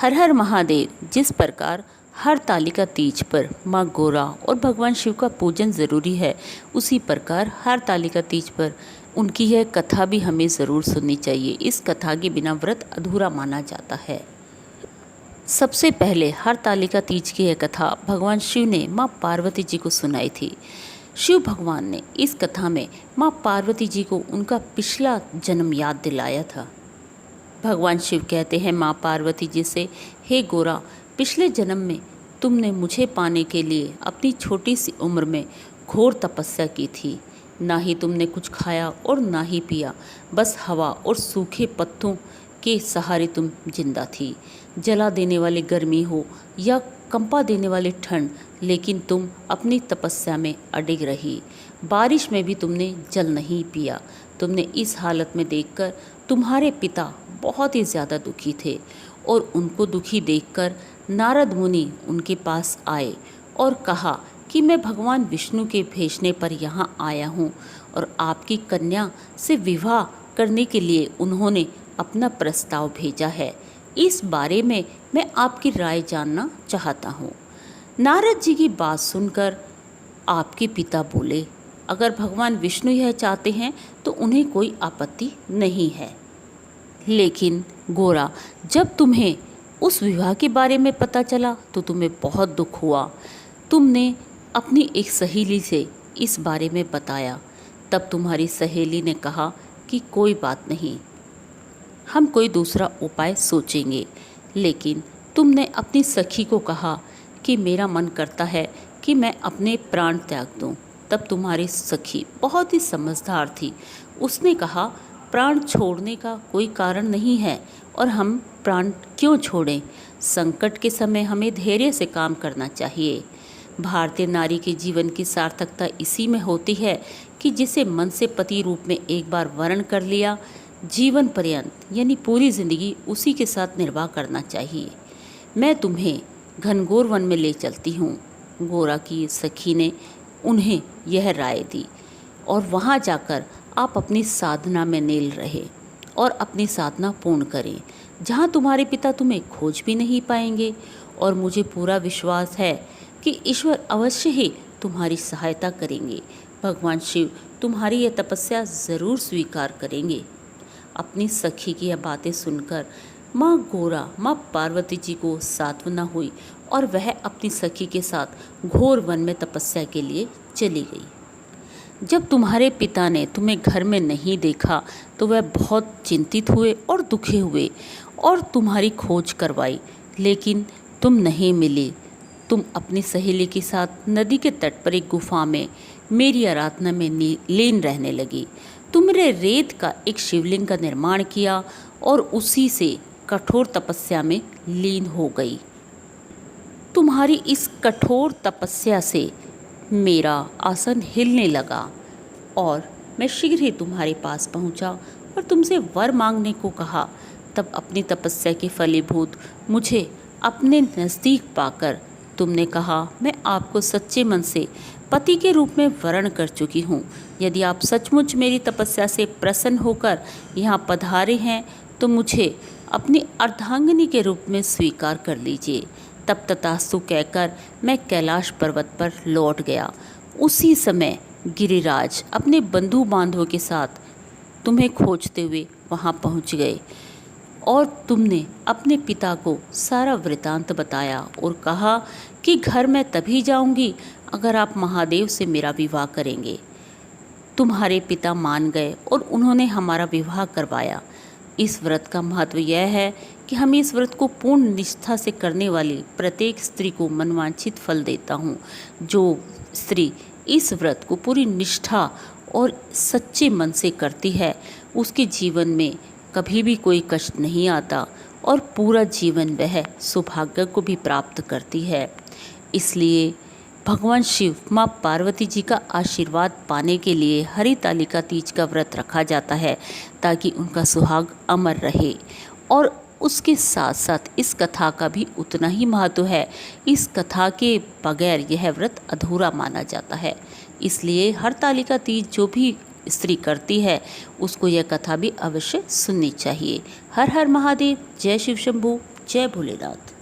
हर हर महादेव। जिस प्रकार हरतालिका तीज पर माँ गौरा और भगवान शिव का पूजन ज़रूरी है, उसी प्रकार हरतालिका तीज पर उनकी यह कथा भी हमें ज़रूर सुननी चाहिए। इस कथा के बिना व्रत अधूरा माना जाता है। सबसे पहले हरतालिका तीज की यह कथा भगवान शिव ने माँ पार्वती जी को सुनाई थी। शिव भगवान ने इस कथा में माँ पार्वती जी को उनका पिछला जन्म याद दिलाया था। भगवान शिव कहते हैं माँ पार्वती जी से, हे गौरा, पिछले जन्म में तुमने मुझे पाने के लिए अपनी छोटी सी उम्र में घोर तपस्या की थी। ना ही तुमने कुछ खाया और ना ही पिया, बस हवा और सूखे पत्तों के सहारे तुम जिंदा थी। जला देने वाली गर्मी हो या कंपा देने वाली ठंड, लेकिन तुम अपनी तपस्या में अडिग रही। बारिश में भी तुमने जल नहीं पिया। तुमने इस हालत में देखकर तुम्हारे पिता बहुत ही ज़्यादा दुखी थे और उनको दुखी देखकर नारद मुनि उनके पास आए और कहा कि मैं भगवान विष्णु के भेजने पर यहाँ आया हूँ और आपकी कन्या से विवाह करने के लिए उन्होंने अपना प्रस्ताव भेजा है। इस बारे में मैं आपकी राय जानना चाहता हूँ। नारद जी की बात सुनकर आपके पिता बोले, अगर भगवान विष्णु यह चाहते हैं तो उन्हें कोई आपत्ति नहीं है। लेकिन गौरा, जब तुम्हें उस विवाह के बारे में पता चला तो तुम्हें बहुत दुख हुआ। तुमने अपनी एक सहेली से इस बारे में बताया। तब तुम्हारी सहेली ने कहा कि कोई बात नहीं, हम कोई दूसरा उपाय सोचेंगे। लेकिन तुमने अपनी सखी को कहा कि मेरा मन करता है कि मैं अपने प्राण त्याग दूं। तब तुम्हारी सखी बहुत ही समझदार थी। उसने कहा, प्राण छोड़ने का कोई कारण नहीं है और हम प्राण क्यों छोड़ें। संकट के समय हमें धैर्य से काम करना चाहिए। भारतीय नारी के जीवन की सार्थकता इसी में होती है कि जिसे मन से पति रूप में एक बार वर्ण कर लिया, जीवन पर्यंत यानी पूरी जिंदगी उसी के साथ निर्वाह करना चाहिए। मैं तुम्हें घनघोर वन में ले चलती हूँ। गौरा की सखी ने उन्हें यह राय दी और वहाँ जाकर आप अपनी साधना में नील रहे और अपनी साधना पूर्ण करें, जहाँ तुम्हारे पिता तुम्हें खोज भी नहीं पाएंगे। और मुझे पूरा विश्वास है कि ईश्वर अवश्य ही तुम्हारी सहायता करेंगे। भगवान शिव तुम्हारी यह तपस्या ज़रूर स्वीकार करेंगे। अपनी सखी की यह बातें सुनकर माँ गौरा माँ पार्वती जी को सांत्वना हुई और वह अपनी सखी के साथ घोर वन में तपस्या के लिए चली गई। जब तुम्हारे पिता ने तुम्हें घर में नहीं देखा तो वह बहुत चिंतित हुए और दुखी हुए और तुम्हारी खोज करवाई, लेकिन तुम नहीं मिली। तुम अपनी सहेली के साथ नदी के तट पर एक गुफा में मेरी आराधना में लीन रहने लगी। तुमने रेत का एक शिवलिंग का निर्माण किया और उसी से कठोर तपस्या में लीन हो गई। तुम्हारी इस कठोर तपस्या से मेरा आसन हिलने लगा और मैं शीघ्र ही तुम्हारे पास पहुंचा और तुमसे वर मांगने को कहा। तब अपनी तपस्या के फलीभूत मुझे अपने नज़दीक पाकर तुमने कहा, मैं आपको सच्चे मन से पति के रूप में वर्ण कर चुकी हूँ। यदि आप सचमुच मेरी तपस्या से प्रसन्न होकर यहाँ पधारे हैं तो मुझे अपनी अर्धांगिनी के रूप में स्वीकार कर लीजिए। तब तथास्तु कहकर मैं कैलाश पर्वत पर लौट गया। उसी समय गिरिराज अपने बंधु बांधवों के साथ तुम्हें खोजते हुए वहाँ पहुँच गए और तुमने अपने पिता को सारा वृतांत बताया और कहा कि घर मैं तभी जाऊंगी अगर आप महादेव से मेरा विवाह करेंगे। तुम्हारे पिता मान गए और उन्होंने हमारा विवाह करवाया। इस व्रत का महत्व यह है कि हम इस व्रत को पूर्ण निष्ठा से करने वाली प्रत्येक स्त्री को मनवांछित फल देता हूँ। जो स्त्री इस व्रत को पूरी निष्ठा और सच्चे मन से करती है, उसके जीवन में कभी भी कोई कष्ट नहीं आता और पूरा जीवन वह सौभाग्य को भी प्राप्त करती है। इसलिए भगवान शिव माँ पार्वती जी का आशीर्वाद पाने के लिए हरितालिका तीज का व्रत रखा जाता है, ताकि उनका सुहाग अमर रहे। और उसके साथ साथ इस कथा का भी उतना ही महत्व है। इस कथा के बगैर यह व्रत अधूरा माना जाता है। इसलिए हरतालिका तीज जो भी स्त्री करती है उसको यह कथा भी अवश्य सुननी चाहिए। हर हर महादेव। जय शिव शंभू। जय भोलेनाथ।